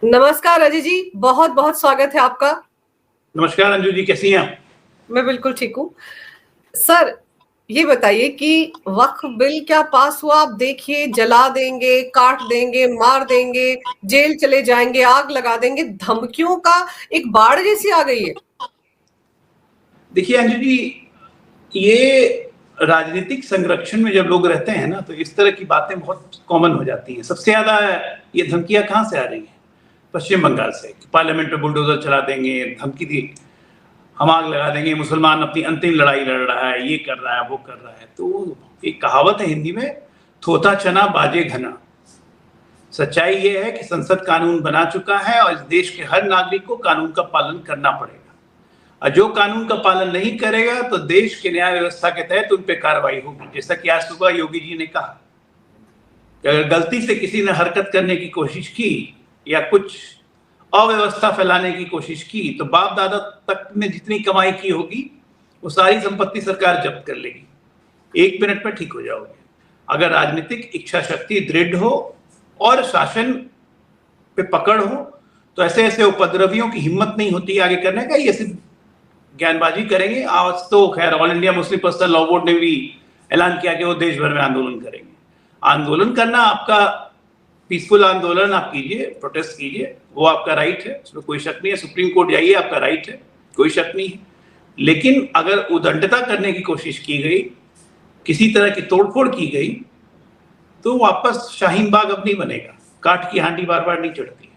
नमस्कार अजय जी, बहुत बहुत स्वागत है आपका। नमस्कार अंजू जी, कैसी हैं आप? मैं बिल्कुल ठीक हूँ। सर, ये बताइए कि वक्फ बिल क्या पास हुआ? आप देखिए, जला देंगे, काट देंगे, मार देंगे, जेल चले जाएंगे, आग लगा देंगे, धमकियों का एक बाढ़ जैसी आ गई है। देखिए अंजू जी, ये राजनीतिक संरक्षण में जब लोग रहते हैं ना, तो इस तरह की बातें बहुत कॉमन हो जाती हैं। सबसे ज्यादा ये धमकियां कहाँ से आ रही हैं? पश्चिम बंगाल से। पार्लियामेंट में बुलडोजर चला देंगे, धमकी दी, हम आग लगा देंगे, मुसलमान अपनी अंतिम लड़ाई लड़ रहा है, ये कर रहा है, वो कर रहा है। तो एक कहावत है हिंदी में, थोथा चना बाजे घना। सच्चाई ये है कि संसद कानून बना चुका है और इस देश के हर नागरिक को कानून का पालन करना पड़ेगा, और जो कानून का पालन नहीं करेगा तो देश के न्याय व्यवस्था के तहत उन पे कार्रवाई होगी। जैसा कि आज सुबह योगी जी ने कहा कि अगर गलती से किसी ने हरकत करने की कोशिश की या कुछ अव्यवस्था फैलाने की कोशिश की, तो बाप दादा तक ने जितनी कमाई की होगी वो सारी संपत्ति सरकार जब्त कर लेगी। 1 मिनट में ठीक हो जाओगे अगर राजनीतिक इच्छा शक्ति दृढ़ हो और शासन पे पकड़ हो। तो ऐसे ऐसे उपद्रवियों की हिम्मत नहीं होती आगे करने का, ये सिर्फ ज्ञानबाजी करेंगे। आज तो खैर all India Muslim personal law board ने भी ऐलान किया कि वो देश भर में आंदोलन करेंगे। आंदोलन करना आपका पीसफुल आंदोलन आप कीजिए, प्रोटेस्ट कीजिए, वो आपका राइट है, उसमें कोई शक नहीं है। सुप्रीम कोर्ट जाइए, आपका राइट है, कोई शक नहीं है। लेकिन अगर उदंडता करने की कोशिश की गई, किसी तरह की तोड़फोड़ की गई, तो वापस शाहीन बाग अब नहीं बनेगा। काठ की हांडी बार बार नहीं चढ़ती।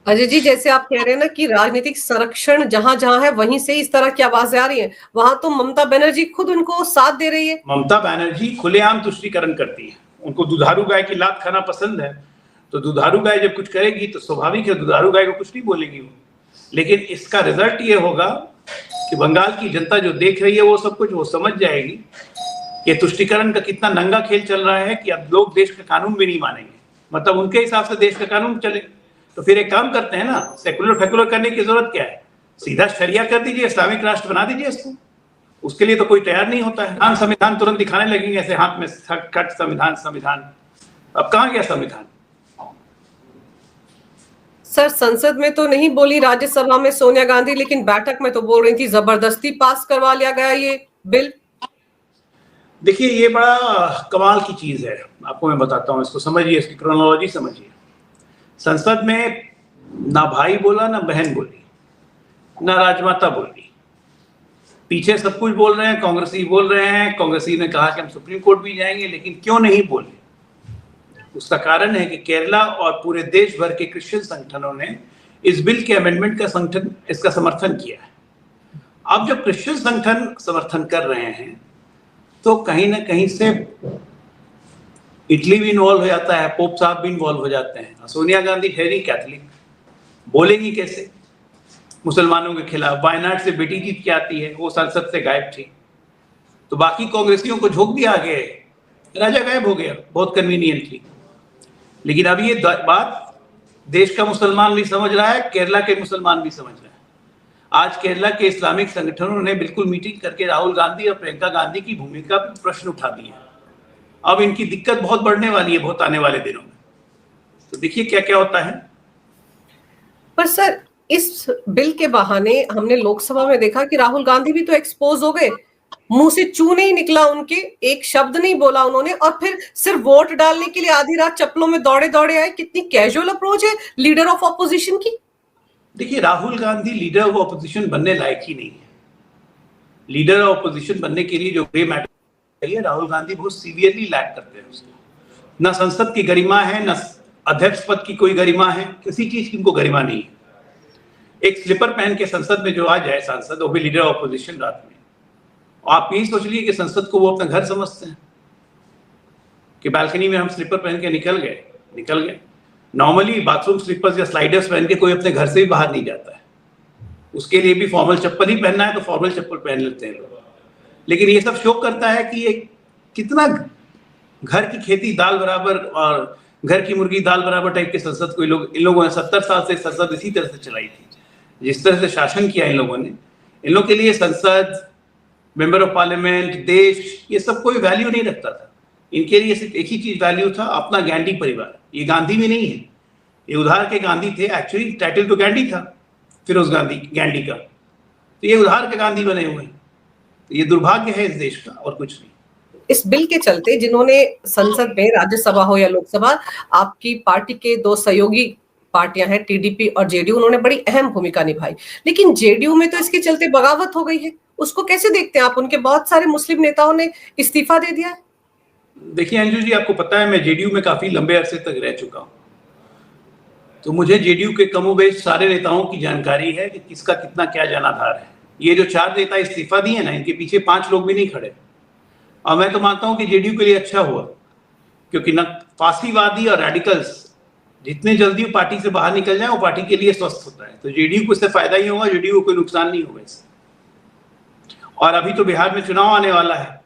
अजय जी, जैसे आप कह रहे हैं ना कि राजनीतिक संरक्षण जहां जहां है वहीं से इस तरह की आवाजें आ रही हैं, वहां तो ममता बनर्जी खुद उनको साथ दे रही है। ममता बनर्जी खुलेआम तुष्टीकरण करती है। उनको दुधारू गाय की लात खाना पसंद है, तो दुधारू गाय जब कुछ करेगी तो स्वाभाविक है दुधारू गाय को कुछ नहीं बोलेगी वो। लेकिन इसका रिजल्ट ये होगा कि बंगाल की जनता जो देख रही है वो सब कुछ वो समझ जाएगी कि तुष्टीकरण का कितना नंगा खेल चल रहा है, कि अब लोग देश का कानून भी नहीं मानेंगे। मतलब उनके हिसाब से देश का कानून चले। तो फिर एक काम करते हैं ना, सेकुलर फेकुलर करने की जरूरत क्या है? सीधा शरिया कर दीजिए, इस्लामिक राष्ट्र बना दीजिए इसको। उसके लिए तो कोई तैयार नहीं होता है। संविधान तुरंत दिखाने लगेंगे ऐसे हाथ में, कट संविधान संविधान। अब कहाँ गया संविधान? सर, संसद में तो नहीं बोली राज्यसभा में सोनिया गांधी, लेकिन बैठक में तो बोल रही थी जबरदस्ती पास करवा लिया गया ये बिल। देखिए, ये बड़ा कमाल की चीज है। आपको मैं बताता हूँ, इसको समझिए, इसकी क्रोनोलॉजी समझिए। संसद में ना भाई बोला, ना बहन बोली, ना राजमाता बोली। पीछे सब कुछ बोल रहे हैं, कांग्रेसी बोल रहे हैं। कांग्रेसी ने कहा कि हम सुप्रीम कोर्ट भी जाएंगे, लेकिन क्यों नहीं बोले? उसका कारण है कि केरला और पूरे देश भर के क्रिश्चियन संगठनों ने इस बिल के अमेंडमेंट का इसका समर्थन किया है। अब जब क्रिश्चियन संगठन समर्थन कर रहे हैं तो कहीं ना कहीं से इटली भी इन्वॉल्व हो जाता है, पोप साहब भी इन्वॉल्व हो जाते हैं। सोनिया गांधी है नहीं कैथलिक, बोलेंगी कैसे मुसलमानों के खिलाफ? वायनाड से बेटी जीत के आती है, वो संसद से गायब थी, तो बाकी कांग्रेसियों को झोंक दिया आगे, राजा गायब हो गया बहुत कन्वीनियंटली। लेकिन अब ये बात देश का मुसलमान भी समझ रहा है, केरला के मुसलमान भी समझ रहे हैं। आज केरला के इस्लामिक संगठनों ने बिल्कुल मीटिंग करके राहुल गांधी और प्रियंका गांधी की भूमिका पर प्रश्न उठा दिए। अब इनकी दिक्कत बहुत बढ़ने वाली है बहुत आने वाले दिनों में। तो देखिए क्या क्या होता है। पर सर, इस बिल के बहाने हमने लोकसभा में देखा कि राहुल गांधी भी तो एक्सपोज हो गए। मुंह से चू नहीं निकला उनके, एक शब्द नहीं बोला उन्होंने, और फिर सिर्फ वोट डालने के लिए आधी रात चप्पलों में दौड़े दौड़े आए। कितनी कैजुअल अप्रोच है लीडर ऑफ ऑपोजिशन की। देखिए, Rahul Gandhi leader of opposition बनने लायक ही नहीं है। लीडर ऑफ ऑपोजिशन बनने के लिए जो ग्रे मैटर चाहिए, राहुल गांधी बहुत सीवियरली लैक करते हैं उसको। ना संसद की गरिमा है, ना अध्यक्ष पद की कोई गरिमा है, किसी चीज की उनको गरिमा नहीं है। एक स्लीपर पहन के संसद में जो आ जाए सांसद, वो भी लीडर ऑफ ऑपोजिशन रात में, आप यही सोच लीजिए कि संसद को वो अपना घर समझते हैं कि बालकनी में हम स्लीपर पहन के निकल गए। नॉर्मली बाथरूम स्लीपर्स या स्लाइडर्स पहन के कोई अपने घर से भी बाहर नहीं जाता है। उसके लिए भी फॉर्मल चप्पल ही पहनना है तो फॉर्मल चप्पल पहन लेते हैं लोग। लेकिन ये सब शो करता है कि ये कितना घर की खेती दाल बराबर और घर की मुर्गी दाल बराबर टाइप के संसद को इन लोगों ने 70 साल से संसद इसी तरह से चलाई थी। जिस तरह से शासन किया इन लोगों ने, इन लोगों के लिए संसद, मेंबर ऑफ पार्लियामेंट, देश, ये सब कोई वैल्यू नहीं रखता था। इनके लिए सिर्फ एक ही चीज वैल्यू था, अपना गांधी परिवार। ये गांधी में नहीं है, ये उधार के गांधी थे, एक्चुअली टाइटल तो गांधी था, फिरोज गांधी का, तो ये उधार के गांधी बने हुए हैं। तो ये दुर्भाग्य है इस देश का और कुछ नहीं। इस बिल के चलते जिन्होंने संसद में, राज्यसभा हो या लोकसभा, आपकी पार्टी के दो सहयोगी पार्टियां हैं टीडीपी और जेडीयू, उन्होंने बड़ी अहम भूमिका निभाई, लेकिन जेडीयू में तो इसके चलते बगावत हो गई है। उसको कैसे देखते हैं आप? उनके बहुत सारे मुस्लिम नेताओं ने इस्तीफा दे दिया है। देखिए अंजू जी, आपको पता है मैं जेडीयू में काफी लंबे अरसे तक रह चुका हूं, तो मुझे जेडीयू के कमोबेश सारे नेताओं की जानकारी है कि किसका कितना क्या जनाधार है। ये जो 4 नेता इस्तीफा दिए ना, इनके पीछे 5 लोग भी नहीं खड़े। और मैं तो मानता हूं कि जेडीयू के लिए अच्छा हुआ, क्योंकि न फांसीवादी और रेडिकल्स जितने जल्दी पार्टी से बाहर निकल जाए वो पार्टी के लिए स्वस्थ होता है। तो जेडीयू को इससे फायदा ही होगा, जेडीयू को कोई नुकसान नहीं होगा इससे। और अभी तो बिहार में चुनाव आने वाला है,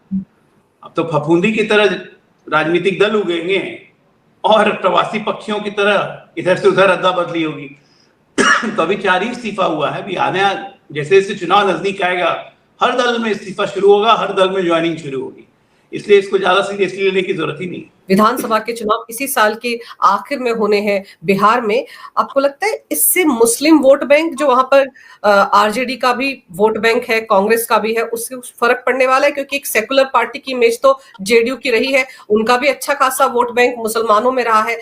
अब तो फफूंदी की तरह राजनीतिक दल उगेंगे और प्रवासी पक्षियों की तरह इधर से उधर अदला बदली होगी। तो अभी 4 ही इस्तीफा हुआ है, अभी आने जैसे जैसे चुनाव नजदीक आएगा हर दल में इस्तीफा शुरू होगा, हर दल में ज्वाइनिंग शुरू होगी, इसलिए इसको ज्यादा सीरियसली लेने की जरूरत ही नहीं। विधानसभा के चुनाव इसी साल के आखिर में होने हैं बिहार में। आपको लगता है इससे मुस्लिम वोट बैंक, जो वहां पर आरजेडी का भी वोट बैंक है, कांग्रेस का भी है, उससे फर्क पड़ने वाला है? क्योंकि एक सेकुलर पार्टी की इमेज तो जेडीयू की रही है, उनका भी अच्छा खासा वोट बैंक मुसलमानों में रहा है।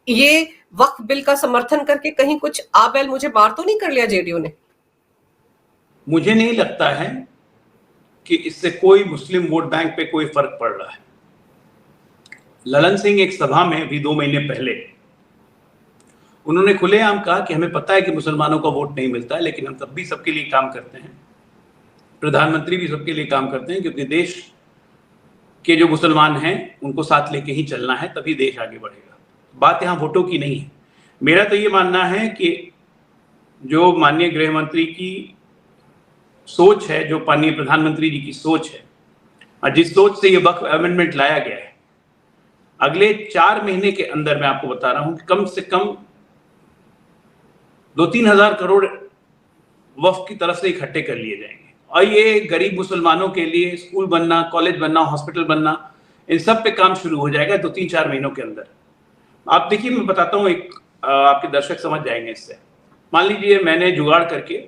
ये वक्फ बिल का समर्थन करके कहीं कुछ आ बैल मुझे बार तो नहीं कर लिया जेडीयू ने? मुझे नहीं लगता है कि इससे कोई मुस्लिम वोट बैंक पे कोई फर्क पड़ रहा है। ललन सिंह एक सभा में अभी 2 महीने पहले उन्होंने खुलेआम कहा कि हमें पता है कि मुसलमानों का वोट नहीं मिलता है, लेकिन हम तब भी सबके लिए काम करते हैं, प्रधानमंत्री भी सबके लिए काम करते हैं, क्योंकि देश के जो मुसलमान हैं उनको साथ लेके ही चलना है, तभी देश आगे बढ़ेगा। बात यहाँ वोटों की नहीं है। मेरा तो ये मानना है कि जो माननीय गृह मंत्री की सोच है, जो माननीय प्रधानमंत्री जी की सोच है, और जिस सोच से ये वक्फ अमेंडमेंट लाया गया है, अगले 4 महीने के अंदर मैं आपको बता रहा हूं कि कम से कम 2-3 हजार करोड़ वक्फ की तरफ से इकट्ठे कर लिए जाएंगे। और ये गरीब मुसलमानों के लिए स्कूल बनना, कॉलेज बनना, हॉस्पिटल बनना, इन सब पे काम शुरू हो जाएगा 2-3-4 महीनों के अंदर। आप देखिए, मैं बताता हूँ, एक आपके दर्शक समझ जाएंगे इससे। मान लीजिए मैंने जुगाड़ करके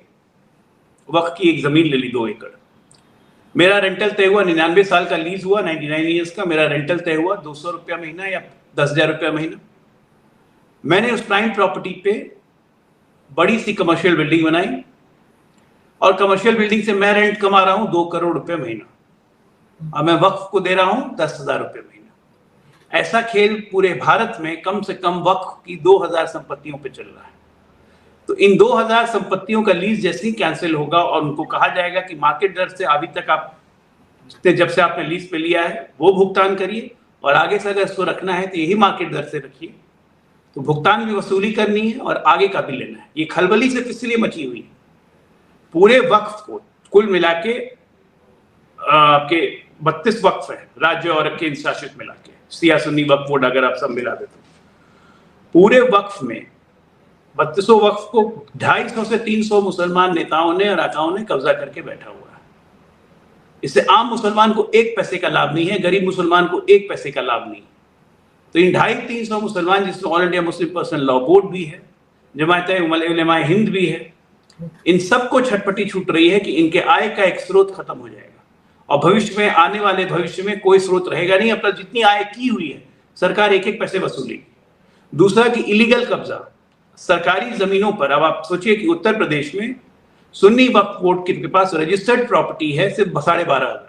वक्फ की एक जमीन ले ली 2 एकड़, मेरा रेंटल तय हुआ, 99 साल का लीज हुआ, 99 ईयर्स का मेरा रेंटल तय हुआ, 200 रुपया महीना या 10,000 रुपया महीना। मैंने उस प्राइम प्रॉपर्टी पे बड़ी सी कमर्शियल बिल्डिंग बनाई, और कमर्शियल बिल्डिंग से मैं रेंट कमा रहा हूं 2 करोड़ रुपए महीना, और मैं वक्फ को दे रहा हूं 10,000 रुपये महीना। ऐसा खेल पूरे भारत में कम से कम वक्फ की 2,000 संपत्तियों पे चल रहा है। तो इन 2,000 संपत्तियों का लीज जैसे ही कैंसिल होगा और उनको कहा जाएगा कि मार्केट दर से अभी तक आप जितने, जब से आपने लीज पे लिया है वो भुगतान करिए, और आगे से अगर इसको रखना है तो यही मार्केट दर से रखिए। तो भुगतान भी वसूली करनी है और आगे का भी लेना है। ये खलबली सिर्फ इसलिए मची हुई है। पूरे वक्फ को कुल मिला के आपके 32 वक्फ है, राज्य और केंद्र शासित मिला के, शिया सुन्नी वक्फ बोर्ड अगर आप सब मिला दे तो पूरे वक्फ में 32 वक्फ को 250 से 300 मुसलमान नेताओं ने और आकाओं ने कब्जा करके बैठा हुआ है। इससे आम मुसलमान को 1 पैसे का लाभ नहीं है, गरीब मुसलमान को 1 पैसे का लाभ नहीं। तो इन 250-300 मुसलमान, जिसमें all India Muslim personal law board भी है, जमात उलमा हिंद भी है, इन सबको छटपटी छूट रही है कि इनके आय का एक स्रोत खत्म हो जाएगा, और भविष्य में, आने वाले भविष्य में कोई स्रोत रहेगा नहीं। अपना जितनी आय की हुई है सरकार 1-1 पैसे वसूलेगी। दूसरा कि इलीगल कब्जा सरकारी जमीनों पर। अब आप सोचिए कि उत्तर प्रदेश में सुन्नी वक्फ बोर्ड के पास रजिस्टर्ड प्रॉपर्टी है सिर्फ 12,500,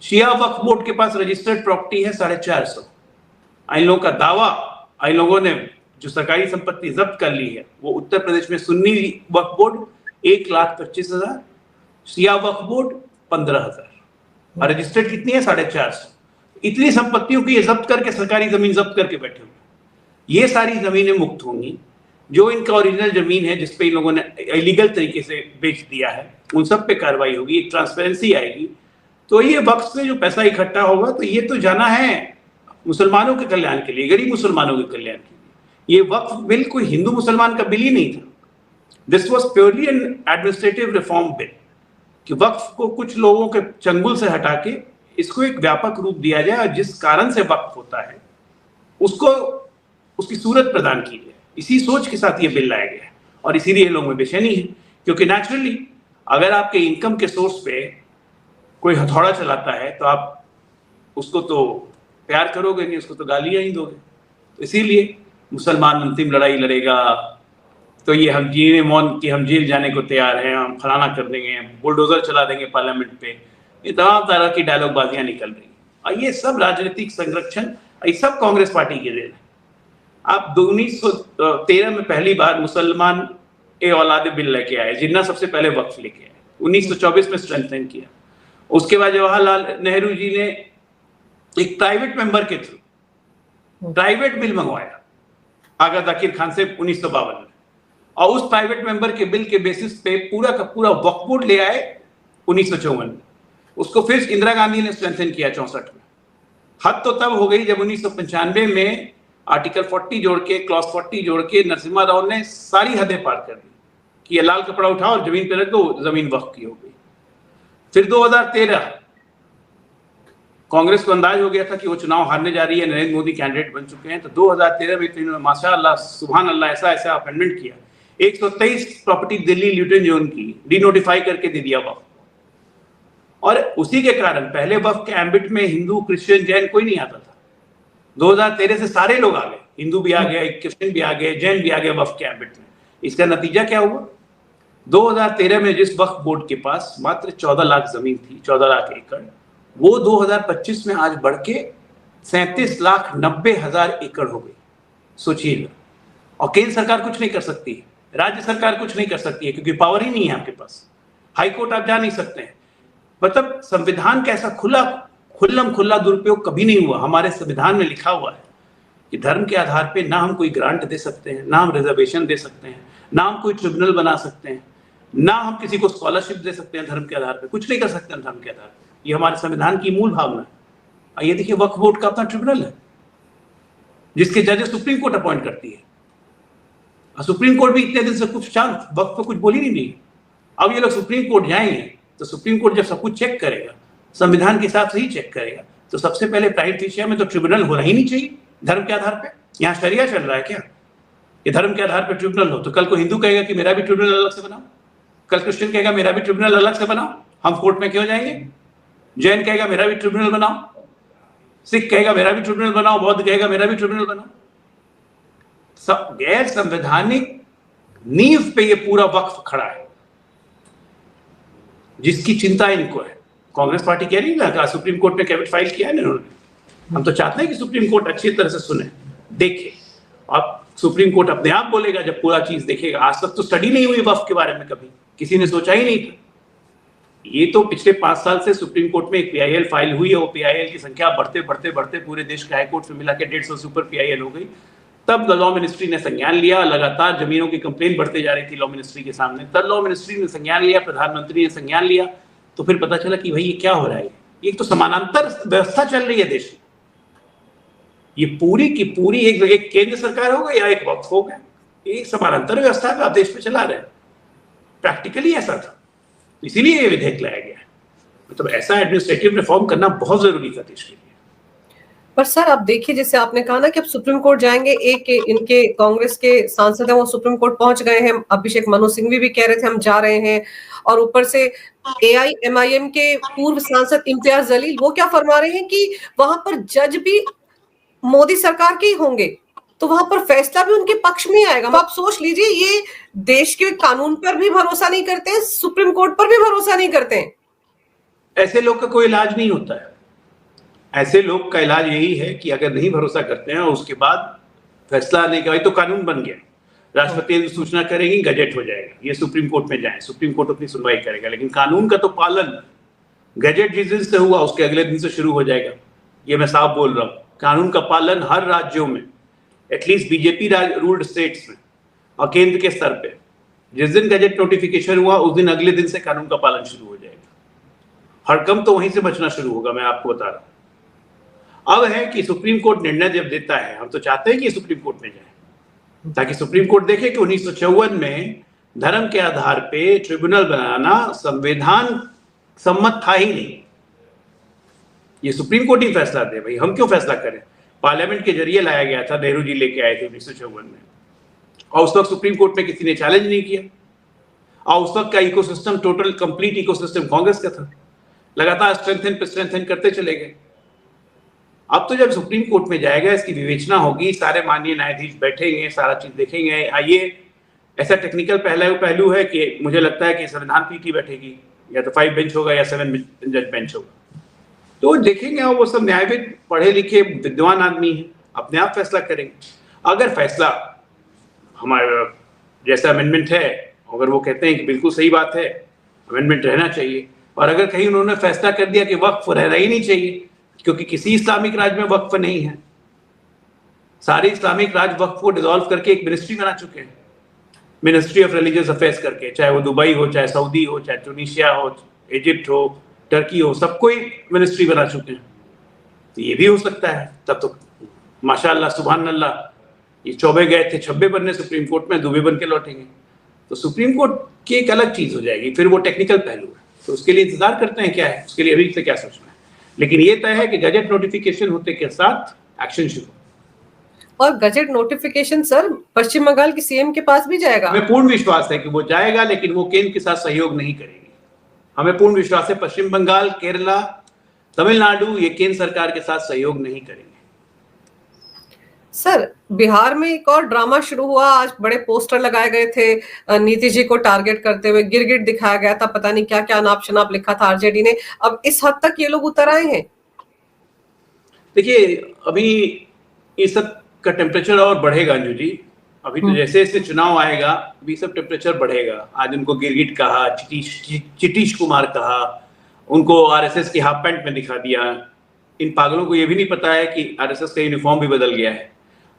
शिया वक्फ बोर्ड के पास रजिस्टर्ड प्रॉपर्टी है 450। इन लोगों का दावा, इन लोगों ने जो सरकारी संपत्ति जब्त कर ली है वो उत्तर प्रदेश में सुन्नी वक्फ बोर्ड 1,25,000, शिया वक्फ बोर्ड 15,000, और रजिस्टर्ड कितनी है 450। इतनी संपत्तियों को ये जब्त करके, सरकारी जमीन जब्त करके बैठे हुए। ये सारी जमीनें मुक्त होंगी। जो इनका ओरिजिनल जमीन है जिसपे इन लोगों ने इलीगल तरीके से बेच दिया है, उन सब पे कार्रवाई होगी, एक ट्रांसपेरेंसी आएगी। तो ये वक्फ से जो पैसा इकट्ठा होगा, तो ये तो जाना है मुसलमानों के कल्याण के लिए, गरीब मुसलमानों के कल्याण के लिए। ये वक्फ बिल कोई हिंदू मुसलमान का बिल ही नहीं था। This was purely N administrative reform bill, कि वक्फ को कुछ लोगों के चंगुल से हटा के इसको एक व्यापक रूप दिया जाए, और जिस कारण से वक्फ होता है उसको, उसकी सूरत प्रदान की जाए। इसी सोच के साथ ये बिल लाया गया है और इसीलिए लोगों में बेचैनी है, क्योंकि नेचुरली अगर आपके इनकम के सोर्स पे कोई हथौड़ा चलाता है तो आप उसको तो प्यार करोगे नहीं, उसको तो गालियां ही दोगे। तो इसीलिए मुसलमान अंतिम लड़ाई लड़ेगा, तो ये हम जीने मौन कि हम जेल जाने को तैयार हैं, हम फलाना कर देंगे, बुलडोजर चला देंगे पार्लियामेंट पे, ये तमाम तरह की डायलॉगबाजियां निकल रही हैं। और ये सब राजनीतिक संरक्षण, ये सब कांग्रेस पार्टी के देन है। आप 1913 में पहली बार मुसलमान ए औलाद बिल लेके आए, जिन्ना सबसे पहले वक्फ लेके आए, 1924 में स्ट्रेंथन किया। उसके बाद जवाहरलाल नेहरू जी ने एक प्राइवेट मेंबर के थ्रू प्राइवेट बिल मंगवाया आगा जाकिर खान से 1952 में, और उस प्राइवेट मेंबर के बिल के बेसिस पे पूरा का पूरा वक्फ बोर्ड ले आए 1954 में। उसको फिर इंदिरा गांधी ने स्ट्रेंथन किया 64 में। हद तो तब हो गई जब 1995 में आर्टिकल 40 जोड़ के, क्लॉज 40 जोड़ के नरसिम्हा राव ने सारी हदें पार कर दी कि ये लाल कपड़ा उठाओ और जमीन पे रख दो, जमीन वक्फ की हो गई। फिर 2013 कांग्रेस को अंदाज हो गया था कि वो चुनाव हारने जा रही है, नरेंद्र मोदी कैंडिडेट बन चुके हैं, तो 2013 में इन्होंने माशाअल्लाह सुभान अल्लाह ऐसा अमेंडमेंट किया, 123 प्रॉपर्टी दिल्ली ल्यूटन जोन की डिनोटिफाई करके दे दिया वक्फ। और उसी के कारण पहले वक्फ के एम्बिट में हिंदू, क्रिश्चियन, जैन कोई नहीं आता था। 2013 से सारे लोग आ गए, हिंदू भी आ गए, क्रिश्चियन भी आ गए, जैन भी आ गए वक्फ के एम्बिट में। इसका नतीजा क्या हुआ? 2013 में जिस वक्फ बोर्ड के पास मात्र 14 लाख जमीन थी, 14 लाख एकड़, वो 2025 में आज बढ़ के 37,90,000 एकड़ हो गई। सोचिएगा। और केंद्र सरकार कुछ नहीं कर सकती है, राज्य सरकार कुछ नहीं कर सकती है, क्योंकि पावर ही नहीं है आपके पास। हाई कोर्ट आप जा नहीं सकते हैं। मतलब संविधान का ऐसा खुल्ला दुरुपयोग कभी नहीं हुआ। हमारे संविधान में लिखा हुआ है कि धर्म के आधार पे ना हम कोई ग्रांट दे सकते हैं, ना हम रिजर्वेशन दे सकते हैं, ना हम कोई ट्रिब्यूनल बना सकते हैं, ना हम किसी को स्कॉलरशिप दे सकते हैं धर्म के आधार पे। कुछ नहीं कर सकते हैं धर्म के आधार पे। ये हमारे संविधान की मूल भावना है। ये देखिए, वक्फ बोर्ड का अपना ट्रिब्यूनल है जिसके जजेस सुप्रीम कोर्ट अपॉइंट करती है। और सुप्रीम कोर्ट भी इतने दिन से कुछ शांत, वक्फ पे कुछ बोली नहीं रही। अब ये लोग सुप्रीम कोर्ट जाएंगे तो सुप्रीम कोर्ट जब सब कुछ चेक करेगा, संविधान के हिसाब से ही चेक करेगा, तो सबसे पहले प्राइम फेशिया में तो ट्रिब्यूनल होना ही नहीं चाहिए धर्म के आधार पे। यहाँ शरिया चल रहा है क्या? ये धर्म के आधार पर ट्रिब्यूनल हो तो कल को हिंदू कहेगा कि मेरा भी ट्रिब्यूनल अलग से बनाओ, कल क्रिश्चियन कहेगा मेरा भी ट्रिब्यूनल अलग से बनाओ, हम कोर्ट में क्यों जाएंगे? जैन कहेगा मेरा भी ट्रिब्यूनल बनाओ, सिख कहेगा मेरा भी ट्रिब्यूनल बनाओ, बौद्ध कहेगा मेरा भी ट्रिब्यूनल बनाओ। सब गैर संवैधानिक नींव पे ये पूरा वक्फ खड़ा है, जिसकी चिंता इनको है। कांग्रेस पार्टी कह रही है ना, सुप्रीम कोर्ट में कैबिनेट फाइल किया है ना इन्होंने। हम तो चाहते हैं कि सुप्रीम कोर्ट अच्छी तरह से सुने, देखे। अब सुप्रीम कोर्ट अपने आप बोलेगा जब पूरा चीज देखेगा। आज तक तो स्टडी नहीं हुई वक्फ के बारे में, कभी किसी ने सोचा ही नहीं था। ये तो पिछले 5 साल से सुप्रीम कोर्ट में एक PIL फाइल हुई है, वो PIL की संख्या बढ़ते पूरे देश के हाईकोर्ट में मिला के 150 से ऊपर PIL हो गई। तब लॉ मिनिस्ट्री ने संज्ञान लिया, लगातार जमीनों की कंप्लेन बढ़ते जा रही थी लॉ मिनिस्ट्री के सामने। तब लॉ मिनिस्ट्री ने संज्ञान लिया, प्रधानमंत्री ने संज्ञान लिया, तो फिर पता चला कि भाई ये क्या हो रहा है। ये तो समानांतर व्यवस्था चल रही है देश में। ये पूरी की पूरी एक केंद्र सरकार होगा या एक वक्फ होगा, एक समानांतर व्यवस्था आप देश में चला रहे हैं। प्रैक्टिकली ऐसा था, इसीलिए ये विधेयक लाया गया है। मतलब ऐसा एडमिनिस्ट्रेटिव रिफॉर्म करना बहुत जरूरी था देश के लिए। पर सर आप देखिए, जैसे आपने कहा ना कि अब सुप्रीम कोर्ट जाएंगे, एक इनके कांग्रेस के सांसद हैं वो सुप्रीम कोर्ट पहुंच गए हैं। अभिषेक मनु सिंघवी भी कह रहे थे हम जा रहे हैं। और ऊपर से AIMIM के पूर्व सांसद इम्तियाज जलील वो क्या फरमा रहे हैं कि वहां पर जज भी मोदी सरकार के ही होंगे, तो वहां पर फैसला भी उनके पक्ष में आएगा। आप सोच लीजिए, ये देश के कानून पर भी भरोसा नहीं करते हैं, सुप्रीम कोर्ट पर भी भरोसा नहीं करते हैं। ऐसे लोग का कोई इलाज नहीं होता है। ऐसे लोग का इलाज यही है कि अगर नहीं भरोसा करते हैं और उसके बाद फैसला आने के बाद तो कानून बन गया, राष्ट्रपति सूचना करेगी, गजेट हो जाएगा, ये सुप्रीम कोर्ट में जाए, सुप्रीम कोर्ट अपनी सुनवाई करेगा। लेकिन कानून का तो पालन, गजेट जिस दिन से हुआ उसके अगले दिन से शुरू हो जाएगा। ये मैं साफ बोल रहा हूँ। कानून का पालन हर राज्यों में, एटलीस्ट बीजेपी रूल्ड स्टेट्स में और केंद्र के स्तर पे, जिस दिन गजेट नोटिफिकेशन हुआ उस दिन अगले दिन से कानून का पालन शुरू हो जाएगा। हड़कंप तो वहीं से बचना शुरू होगा, मैं आपको बता रहा हूं। अब है कि सुप्रीम कोर्ट निर्णय जब देता है, हम तो चाहते हैं कि सुप्रीम कोर्ट में जाए, ताकि सुप्रीम कोर्ट देखे कि 1954 में धर्म के आधार पे ट्रिब्यूनल बनाना संविधान सम्मत था ही नहीं। ये सुप्रीम कोर्ट ही फैसला दे, भाई हम क्यों फैसला करें। पार्लियामेंट के जरिए लाया गया था, नेहरू जी लेके आए थे 1954 में। और उस वक्त सुप्रीम कोर्ट में किसी ने चैलेंज नहीं किया, और उस वक्त का ecosystem, total complete ecosystem Congress का था, लगातार स्ट्रेंथन करते चले गए। अब तो जब सुप्रीम कोर्ट में जाएगा, इसकी विवेचना होगी, सारे माननीय न्यायाधीश बैठेंगे, सारा चीज देखेंगे। आइए, ऐसा टेक्निकल पहलू है कि मुझे लगता है कि संविधान पीठ ही बैठेगी, या तो 5 बेंच होगा या 7 जज बेंच होगा। तो देखेंगे, और वो सब न्यायविद, पढ़े लिखे, विद्वान आदमी है, अपने आप फैसला करेंगे। अगर फैसला हमारा जैसा अमेंडमेंट है, अगर वो कहते हैं कि बिल्कुल सही बात है, अमेंडमेंट रहना चाहिए, और अगर कहीं उन्होंने फैसला कर दिया कि वक्फ रहना ही नहीं चाहिए, क्योंकि किसी इस्लामिक राज्य में वक्फ नहीं है, सारे इस्लामिक राज्य वक्फ को डिसॉल्व करके एक मिनिस्ट्री बना चुके हैं, मिनिस्ट्री ऑफ रिलीजियस अफेयर्स करके, चाहे वो दुबई हो, चाहे सऊदी हो, चाहे ट्यूनीशिया हो, इजिप्ट हो, टर्की हो, सबको ही मिनिस्ट्री बना चुके हैं। तो ये भी हो सकता है। तब तो माशाअल्लाह, सुभान अल्लाह, ये चौबे गए थे, छब्बे बनने सुप्रीम कोर्ट में, दुबे बन के लौटेंगे। तो सुप्रीम कोर्ट की एक अलग चीज हो जाएगी, फिर वो टेक्निकल पहलू है, तो उसके लिए इंतजार करते हैं क्या है, उसके लिए अभी से क्या सोचना है। लेकिन ये तय है कि गजट नोटिफिकेशन होते के साथ एक्शन शुरू। और गजट नोटिफिकेशन सर पश्चिम बंगाल की सीएम के पास भी जाएगा? हमें पूर्ण विश्वास है कि वो जाएगा, लेकिन वो केंद्र के साथ सहयोग नहीं करेगी। हमें पूर्ण विश्वास है पश्चिम बंगाल, केरला, तमिलनाडु, ये केंद्र सरकार के साथ सहयोग नहीं करेंगे। सर, बिहार में एक और ड्रामा शुरू हुआ। आज बड़े पोस्टर लगाए गए थे नीतीश जी को टारगेट करते हुए, गिरगिट दिखाया गया था, पता नहीं क्या क्या अनाप शनाप लिखा था आरजेडी ने। अब इस हद तक ये लोग उतर आए हैं? देखिए, अभी ये सब का टेम्परेचर और बढ़ेगा अंजू जी। अभी तो जैसे जैसे चुनाव आएगा, अभी सब टेम्परेचर बढ़ेगा। आज उनको गिरगिट कहा, चितीश कुमार कहा, उनको आरएसएस की हाफ पैंट में दिखा दिया। इन पागलों को ये भी नहीं पता है कि आरएसएस का यूनिफॉर्म भी बदल गया है,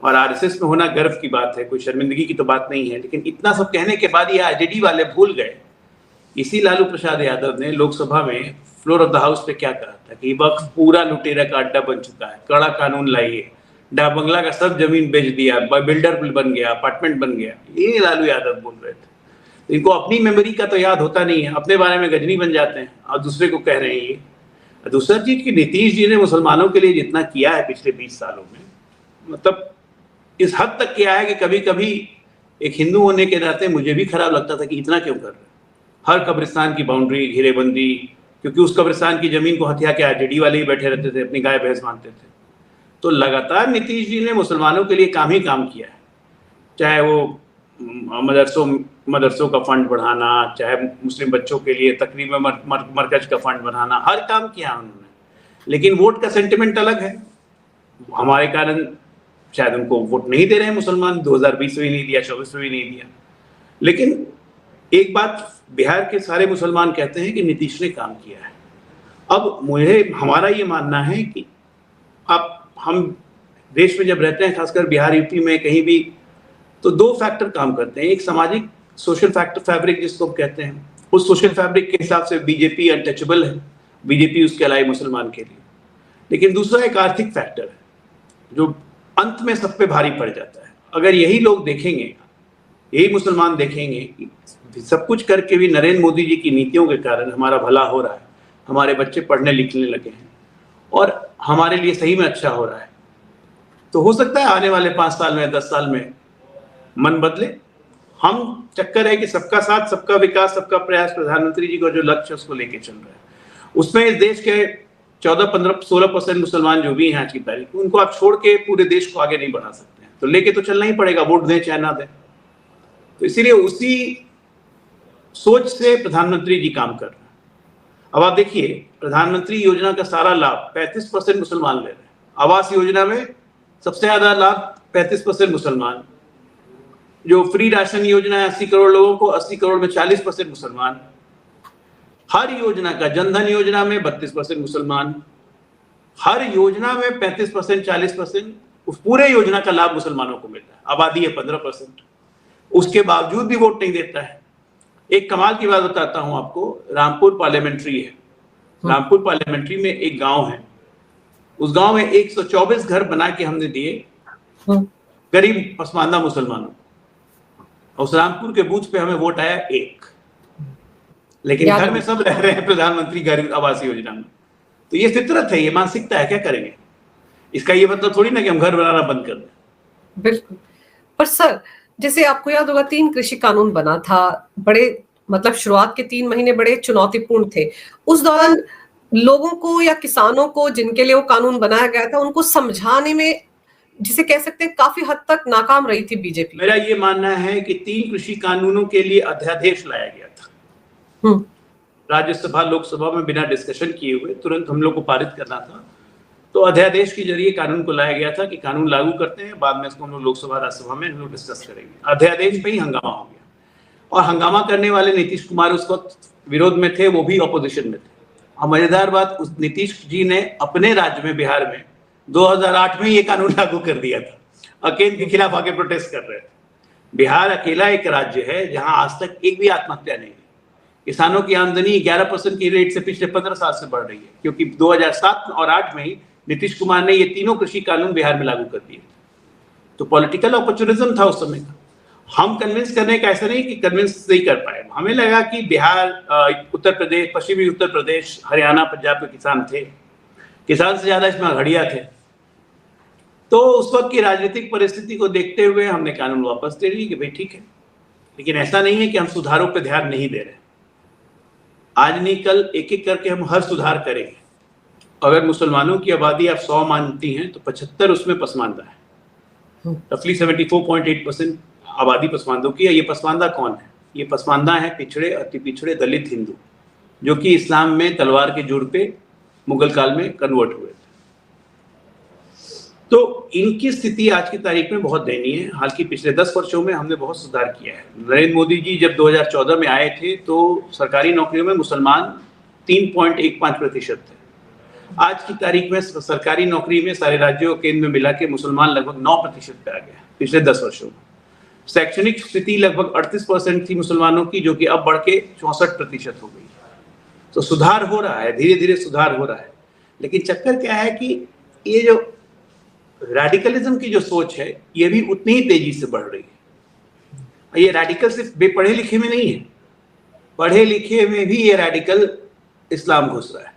और आरएसएस में होना गर्व की बात है, कोई शर्मिंदगी की तो बात नहीं है। लेकिन इतना सब कहने के बाद ये आरजेडी वाले भूल गए, इसी लालू प्रसाद यादव ने लोकसभा में फ्लोर ऑफ द हाउस पे क्या कहा था कि वक्फ पूरा लुटेरा का अड्डा बन चुका है, कड़ा कानून लाइए, डा बंगला का सब जमीन बेच दिया, बिल्डर बन गया, अपार्टमेंट बन गया। ये लालू यादव बोल रहे थे। तो इनको अपनी मेमोरी का तो याद होता नहीं है, अपने बारे में गजनी बन जाते हैं और दूसरे को कह रहे हैं ये। दूसरा चीज कि नीतीश जी ने मुसलमानों के लिए जितना किया है पिछले 20 सालों में, मतलब इस हद तक किया है कि कभी कभी एक हिंदू होने के नाते मुझे भी खराब लगता था कि इतना क्यों कर रहे हैं। हर कब्रिस्तान की बाउंड्री, घेरेबंदी, क्योंकि उस कब्रिस्तान की जमीन को हथिया के आरजेडी वाले ही बैठे रहते थे, अपनी गाय भैंस मानते थे। तो लगातार नीतीश जी ने मुसलमानों के लिए काम ही काम किया है, चाहे वो मदरसों का फंड बढ़ाना, चाहे मुस्लिम बच्चों के लिए तकरीबन मरकज का फंड बढ़ाना, हर काम किया उन्होंने। लेकिन वोट का सेंटिमेंट अलग है, हमारे कारण शायद उनको वोट नहीं दे रहे हैं मुसलमान, 2020 में नहीं दिया, 24 में भी नहीं दिया। लेकिन एक बात बिहार के सारे मुसलमान कहते हैं कि नीतीश ने काम किया है। अब हमारा ये मानना है कि हम देश में जब रहते हैं, खासकर बिहार यूपी में कहीं भी, तो 2 फैक्टर काम करते हैं। एक सामाजिक सोशल फैक्टर, फैब्रिक जिसको हम कहते हैं, उस सोशल फैब्रिक के हिसाब से बीजेपी अनटचेबल है, बीजेपी उसके अलावा मुसलमान के लिए। लेकिन दूसरा एक आर्थिक फैक्टर है जो अंत में सब पे भारी पड़ जाता है। अगर यही लोग देखेंगे, यही मुसलमान देखेंगे कि सब कुछ करके भी नरेंद्र मोदी जी की नीतियों के कारण हमारा भला हो रहा है, हमारे बच्चे पढ़ने लिखने लगे हैं और हमारे लिए सही में अच्छा हो रहा है, तो हो सकता है आने वाले 5 साल में, 10 साल में मन बदले। हम चक्कर है कि सबका साथ, सबका विकास, सबका प्रयास, प्रधानमंत्री जी का जो लक्ष्य उसको लेके चल रहा है। उसमें इस देश के 14-15-16% मुसलमान जो भी हैं आज की तारीख में, उनको आप छोड़ के पूरे देश को आगे नहीं बढ़ा सकते हैं। तो लेके तो चलना ही पड़ेगा, वोट दें चाहे ना दें। तो इसीलिए उसी सोच से प्रधानमंत्री जी काम कर रहे हैं। अब आप देखिए, प्रधानमंत्री योजना का सारा लाभ 35% मुसलमान ले रहे हैं। आवास योजना में सबसे ज्यादा लाभ 35% मुसलमान। जो फ्री राशन योजना है 80 करोड़ लोगों को, 80 करोड़ में 40% मुसलमान। हर योजना का, जनधन योजना में 32% मुसलमान। हर योजना में 35%, 40%, उस पूरे योजना का लाभ मुसलमानों को मिलता है। आबादी है 15%, उसके बावजूद भी वोट नहीं देता है। एक कमाल की बात बताता हूं आपको, रामपुर पार्लियामेंट्री है, रामपुर पार्लियामेंट्री में एक गांव है, उस गांव में 124 घर बना के हमने दिए गरीब पसमानदा मुसलमानों। उस रामपुर के बूथ पे हमें वोट आया 1, लेकिन घर में सब रह रहे हैं प्रधानमंत्री गरीब आवास योजना में। तो ये फितरत है, ये मानसिकता है, क्या करेंगे। इसका ये मतलब थोड़ी ना कि हम घर बनाना बंद कर दें। बिल्कुल। पर सर, जैसे आपको याद होगा 3 कृषि कानून बना था, बड़े मतलब शुरुआत के 3 महीने बड़े चुनौतीपूर्ण थे। उस दौरान लोगों को या किसानों को जिनके लिए वो कानून बनाया गया था, उनको समझाने में जिसे कह सकते हैं काफ़ी हद तक नाकाम रही थी बीजेपी। मेरा ये मानना है कि 3 कृषि कानूनों के लिए अध्यादेश लाया गया था। राज्यसभा, लोकसभा में बिना डिस्कशन किए हुए तुरंत हम लोग को पारित करना था। तो अध्यादेश के जरिए कानून को लाया गया था कि कानून लागू करते हैं, बाद में इसको हम लोग लोकसभा, राज्यसभा में हम लोग डिस्कस करेंगे। अध्यादेश पे ही हंगामा हो गया, और हंगामा करने वाले नीतीश कुमार उस वक्त विरोध में थे, वो भी ऑपोजिशन में थे। और मजेदार बात, उस नीतीश जी ने अपने राज्य में, बिहार में 2008 में ये कानून लागू कर दिया था। केंद्र के खिलाफ आके प्रोटेस्ट कर रहे थे। बिहार अकेला एक राज्य है जहां आज तक एक भी आत्महत्या नहीं हुई। किसानों की आमदनी 11% की रेट से पिछले 15 साल से बढ़ रही है, क्योंकि 2007 और 8 में ही नीतीश कुमार ने ये तीनों कृषि कानून बिहार में लागू कर दिए। तो पॉलिटिकल अपॉर्चुनिज्म था उस समय का। हम कन्विंस करने का, ऐसा नहीं कि कन्विंस नहीं कर पाए। हमें लगा कि बिहार, उत्तर प्रदेश, पश्चिमी उत्तर प्रदेश, हरियाणा, पंजाब के किसान थे, किसान से ज्यादा इसमें अघड़िया थे। तो उस वक्त की राजनीतिक परिस्थिति को देखते हुए हमने कानून वापस दे दी कि भाई ठीक है। लेकिन ऐसा नहीं है कि हम सुधारों पर ध्यान नहीं दे रहे। आज नहीं कल एक एक करके हम हर सुधार करेंगे। अगर मुसलमानों की आबादी आप 100 मानती हैं तो 75 उसमें पसमानदा है। रफली 74.8% आबादी पसमानदों की है। ये पसमानदा कौन है? ये पसमानदा है पिछड़े, अति पिछड़े दलित हिंदू, जो कि इस्लाम में तलवार के जोर पे मुगल काल में कन्वर्ट हुए थे। तो इनकी स्थिति आज की तारीख में बहुत दयनीय है। हालांकि पिछले 10 वर्षों में हमने बहुत सुधार किया है। नरेंद्र मोदी जी जब 2014 में आए थे तो सरकारी नौकरियों में मुसलमान 3.15% थे। आज की तारीख में सरकारी नौकरी में सारे राज्यों और केंद्र में मिला के मुसलमान लगभग 9% पे आ गया पिछले 10 वर्षों में। शैक्षणिक स्थिति लगभग 38% थी मुसलमानों की, जो कि अब बढ़ के 64% हो गई है। तो सुधार हो रहा है, धीरे धीरे सुधार हो रहा है। लेकिन चक्कर क्या है कि ये जो रेडिकलिज्म की जो सोच है, ये भी उतनी ही तेजी से बढ़ रही है। ये रेडिकल सिर्फ बेपढ़े लिखे में नहीं है, पढ़े लिखे में भी ये रेडिकल इस्लाम घुस रहा है।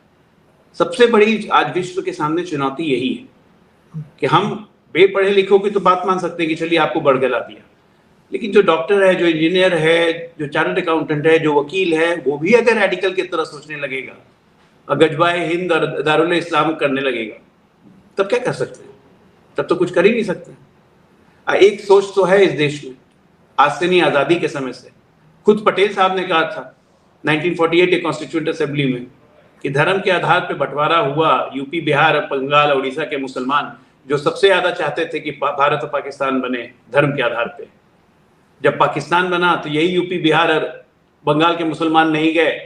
सबसे बड़ी आज विश्व के सामने चुनौती यही है कि हम बेपढ़े लिखों की तो बात मान सकते हैं कि चलिए आपको बरगला दिया, लेकिन जो डॉक्टर है, जो इंजीनियर है, जो चार्टर्ड अकाउंटेंट है, जो वकील है, वो भी अगर रेडिकल की तरह सोचने लगेगा, गजवाए हिंद और दारुल इस्लाम करने लगेगा, तब क्या कर सकते हैं? तब तो कुछ कर ही नहीं सकते। एक सोच तो है इस देश में, आज से नहीं, आज़ादी के समय से। खुद पटेल साहब ने कहा था 1948 के कॉन्स्टिट्यूएंट असेंबली में कि धर्म के आधार पर बंटवारा हुआ। यूपी, बिहार, बंगाल, उड़ीसा के मुसलमान जो सबसे ज्यादा चाहते थे कि भारत और पाकिस्तान बने धर्म के आधार पे, जब पाकिस्तान बना तो यही यूपी, बिहार और बंगाल के मुसलमान नहीं गए,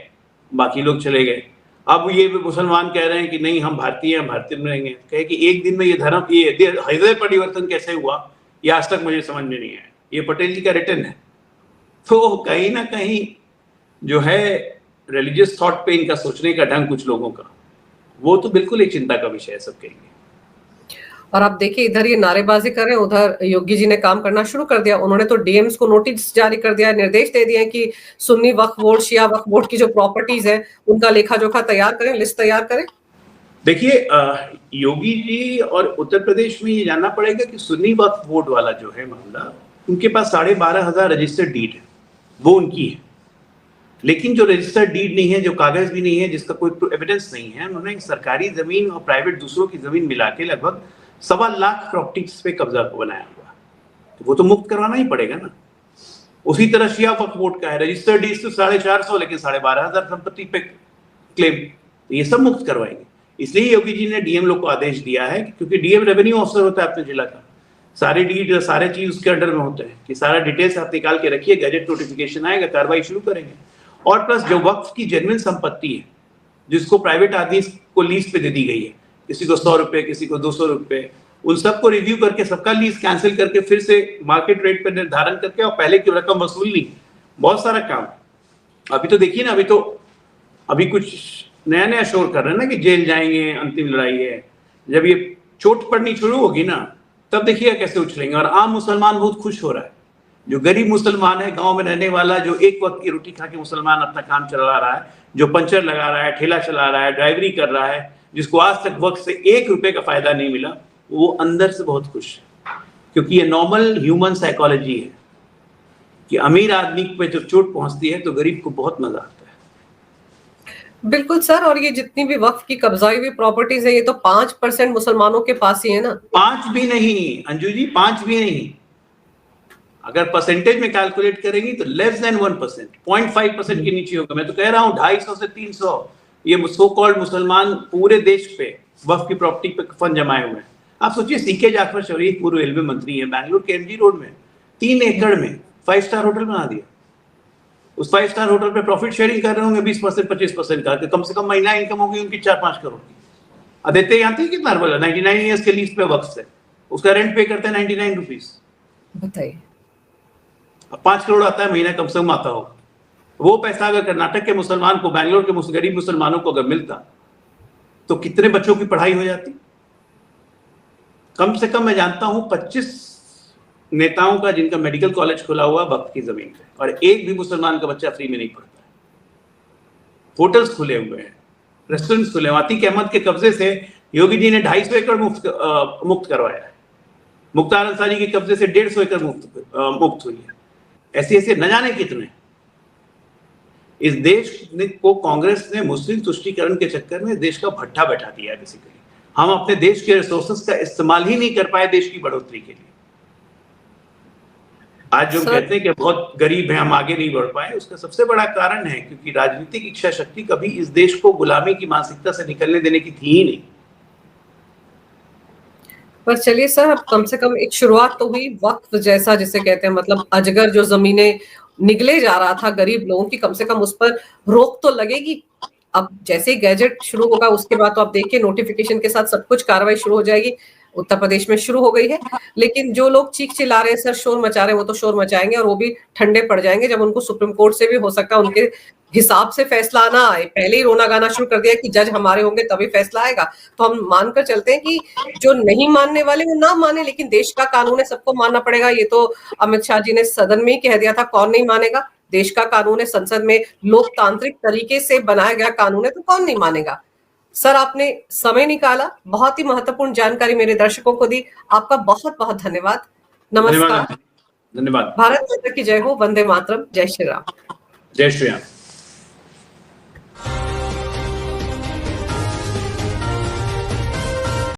बाकी लोग चले गए। अब ये मुसलमान कह रहे हैं कि नहीं, हम भारतीय हैं, भारतीय में रहेंगे। कहे कि एक दिन में ये धर्म, ये हृदय परिवर्तन कैसे हुआ, ये आज तक मुझे समझ में नहीं आया। ये पटेल जी का रिटर्न है। तो कहीं ना कहीं जो है रिलीजियस थॉट पे इनका सोचने का ढंग कुछ लोगों का, वो तो बिल्कुल एक चिंता का विषय है, सब कहेंगे। और आप देखिए, इधर ये नारेबाजी कर रहे हैं, उधर योगी जी ने काम करना शुरू कर दिया। उन्होंने तो डीएम्स को नोटिस जारी कर दिया, निर्देश दे दिए कि सुन्नी वक्फ बोर्ड, शिया वक्फ बोर्ड की जो प्रॉपर्टीज है उनका लेखा जोखा तैयार करें, लिस्ट तैयार करें। देखिए, योगी जी और उत्तर प्रदेश में ये जानना पड़ेगा कि सुन्नी वक्फ बोर्ड वाला जो है मामला, उनके पास 12,500 रजिस्टर्ड डीड है, वो उनकी है। लेकिन जो रजिस्टर्ड डीड नहीं है, जो कागज भी नहीं है, जिसका कोई एविडेंस नहीं है, उन्होंने सरकारी जमीन और प्राइवेट दूसरों की जमीन मिला के लगभग 1.25 लाख प्रॉपर्टीज पे कब्जा बनाया हुआ। तो वो तो मुक्त करवाना ही पड़ेगा ना। उसी तरह शिया वक्फ बोर्ड का है, रजिस्टर्ड डीड तो 450, लेकिन 12,500 संपत्ति पे क्लेम, तो ये सब मुक्त करवाएंगे। इसलिए योगी जी ने डीएम लोग को आदेश दिया है, क्योंकि डीएम रेवेन्यू ऑफिसर होता है अपने जिला का, सारे डीड, सारे चीज उसके अंडर में होते हैं कि सारा डिटेल्स आप निकाल के रखिए, गैजेट नोटिफिकेशन आएगा, कार्रवाई शुरू करेंगे। और प्लस जो वक्फ की जेन्युइन संपत्ति है, जिसको प्राइवेट आदमी को लीज पे दे दी गई है, किसी को 100 रुपए, किसी को 200 रुपए, उन सबको रिव्यू करके सबका लीज कैंसिल करके फिर से मार्केट रेट पर निर्धारण करके और पहले की रकम वसूलनी, बहुत सारा काम। अभी तो देखिए ना, अभी कुछ नया नया शोर कर रहे हैं ना कि जेल जाएंगे, अंतिम लड़ाई है। जब ये चोट पड़नी शुरू होगी ना, तब देखिएगा कैसे उछलेंगे। और आम मुसलमान बहुत खुश हो रहा है, जो गरीब मुसलमान है, गांव में रहने वाला, जो एक वक्त की रोटी खा के मुसलमान अपना काम चला रहा है, जो पंचर लगा रहा है, ठेला चला रहा है, ड्राइवरी कर रहा है, जिसको आज तक वक्त से 1 रुपए का फायदा नहीं मिला, वो अंदर से बहुत खुश है। क्योंकि ये नॉर्मल ह्यूमन साइकोलॉजी है कि अमीर आदमी पे जब चोट पहुंचती है तो गरीब को बहुत मजा आता है। बिल्कुल सर, और ये जितनी भी वक्फ की कब्जाई हुई प्रॉपर्टीज है, ये तो 5% मुसलमानों के पास ही है ना। 5 भी नहीं अंजू जी, 5 भी नहीं, अगर परसेंटेज में कैलकुलेट करेंगी तो लेस देन 1%, 0.5% के नीचे होगा। मैं तो कह रहा हूँ 250 से 300 ये सो कॉल्ड मुसलमान पूरे देश पे वक्फ की प्रॉपर्टी पे फंड जमाए हुए हैं। आप सोचिए, सीके जाफर शरीफ पूर्व रेलवे मंत्री है, बैंगलोर के एमजी रोड में 3 एकड़ में 5 स्टार होटल बना दिया। उस 5 स्टार होटल पे प्रॉफिट शेयरिंग कर रहे होंगे 20% 25% का, कम से कम महीना इनकम होगी उनकी 4-5 करोड़ की। आदित्य यहाँ थे कितना बोला, 99 ईयर्स के लीज पे वक्फ है, उसका रेंट पे करते हैं 99 रुपीज। बताइए, 5 करोड़ आता है महीना, कम से कम आता होगा। वो पैसा अगर कर्नाटक के मुसलमान को, बैंगलोर के गरीब मुसलमानों को अगर मिलता तो कितने बच्चों की पढ़ाई हो जाती। कम से कम मैं जानता हूं 25 नेताओं का जिनका मेडिकल कॉलेज खुला हुआ वक्त की जमीन पे, और एक भी मुसलमान का बच्चा फ्री में नहीं पढ़ता है। होटल्स खुले हुए हैं, रेस्टोरेंट्स खुले हुए। अतीक अहमद के कब्जे से योगी जी ने 250 एकड़ मुक्त करवाया है, मुख्तार अंसारी के कब्जे से 150 एकड़ मुक्त हुई है। ऐसे ऐसे न जाने कितने। इस देश को कांग्रेस ने मुस्लिम तुष्टीकरण के चक्कर में देश का भट्ठा बैठा दिया है। बेसिकली हम अपने देश के रिसोर्सेस का इस्तेमाल ही नहीं कर पाए देश की बढ़ोतरी के लिए। आज जो कहते हैं कि बहुत गरीब हैं, हम आगे नहीं बढ़ पाए, उसका सबसे बड़ा कारण है क्योंकि राजनीतिक इच्छा शक्ति कभी इस देश को गुलामी की मानसिकता से निकलने देने की थी ही नहीं। पर चलिए सर, अब कम से कम एक शुरुआत तो हुई। वक्फ जैसा जिसे कहते हैं, मतलब अजगर जो जमीनें निगले जा रहा था गरीब लोगों की, कम से कम उस पर रोक तो लगेगी। अब जैसे ही गैजेट शुरू होगा उसके बाद तो आप देखिए नोटिफिकेशन के साथ सब कुछ कार्रवाई शुरू हो जाएगी। उत्तर प्रदेश में शुरू हो गई है, लेकिन जो लोग चीख चिल्ला रहे हैं सर, शोर मचा रहे हैं, वो तो शोर मचाएंगे और वो भी ठंडे पड़ जाएंगे जब उनको सुप्रीम कोर्ट से भी हो सकता है उनके हिसाब से फैसला आना आए। पहले ही रोना गाना शुरू कर दिया कि जज हमारे होंगे तभी फैसला आएगा। तो हम मानकर चलते हैं कि जो नहीं मानने वाले वो ना माने, लेकिन देश का कानून है, सबको मानना पड़ेगा। ये तो अमित शाह जी ने सदन में ही कह दिया था, कौन नहीं मानेगा। देश का कानून है, संसद में लोकतांत्रिक तरीके से बनाया गया कानून है, तो कौन नहीं मानेगा। सर, आपने समय निकाला, बहुत ही महत्वपूर्ण जानकारी मेरे दर्शकों को दी। आपका बहुत बहुत धन्यवाद। नमस्कार। धन्यवाद। भारत माता की जय हो। वंदे मातरम। जय श्री राम। जय श्री राम।